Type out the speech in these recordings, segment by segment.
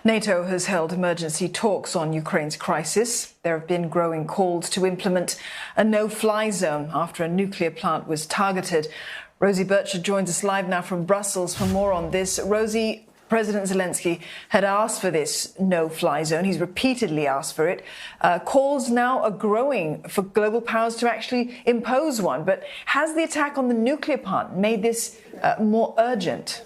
NATO has held emergency talks on Ukraine's crisis. There have been growing calls to implement a no-fly zone after a nuclear plant was targeted. Rosie Birchard joins us live now from Brussels for more on this. Rosie, President Zelensky had asked for this no-fly zone. He's repeatedly asked for it. Calls now are growing for global powers to actually impose one. But has the attack on the nuclear plant made this more urgent?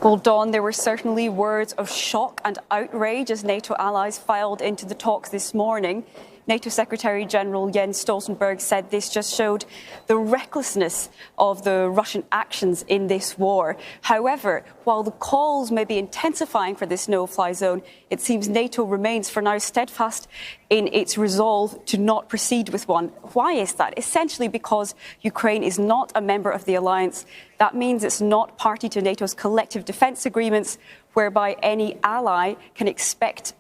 Well, Dawn, there were certainly words of shock and outrage as NATO allies filed into the talks this morning. NATO Secretary-General Jens Stoltenberg said this just showed the recklessness of the Russian actions in this war. However, while the calls may be intensifying for this no-fly zone, it seems NATO remains for now steadfast in its resolve to not proceed with one. Why is that? Essentially because Ukraine is not a member of the alliance. That means it's not party to NATO's collective defence agreements, whereby any ally can expect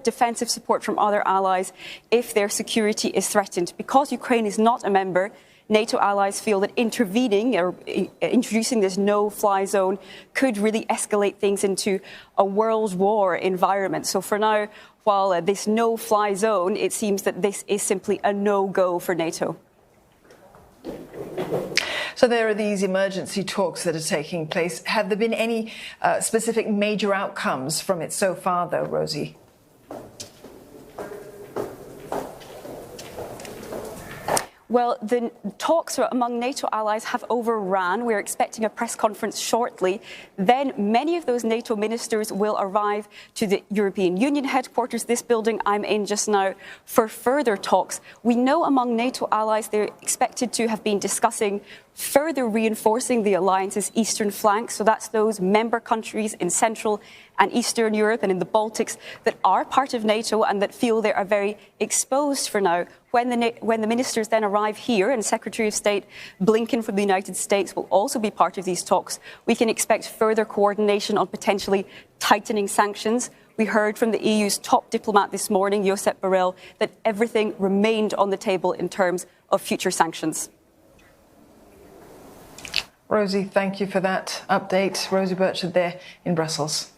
defensive support from other allies if their security is threatened. Because Ukraine is not a member, NATO allies feel that intervening or introducing this no-fly zone could really escalate things into a world war environment. So for now, while this no-fly zone, it seems that this is simply a no-go for NATO. So there are these emergency talks that are taking place. Have there been any specific major outcomes from it so far, though, Rosie? Well, the talks among NATO allies have overrun. We're expecting a press conference shortly. Then many of those NATO ministers will arrive to the European Union headquarters, this building I'm in just now, for further talks. We know among NATO allies they're expected to have been discussing further reinforcing the alliance's eastern flank. So that's those member countries in Central and Eastern Europe and in the Baltics that are part of NATO and that feel they are very exposed for now. When the ministers then arrive here, and Secretary of State Blinken from the United States will also be part of these talks, we can expect further coordination on potentially tightening sanctions. We heard from the EU's top diplomat this morning, Josep Borrell, that everything remained on the table in terms of future sanctions. Rosie, thank you for that update. Rosie Birchard there in Brussels.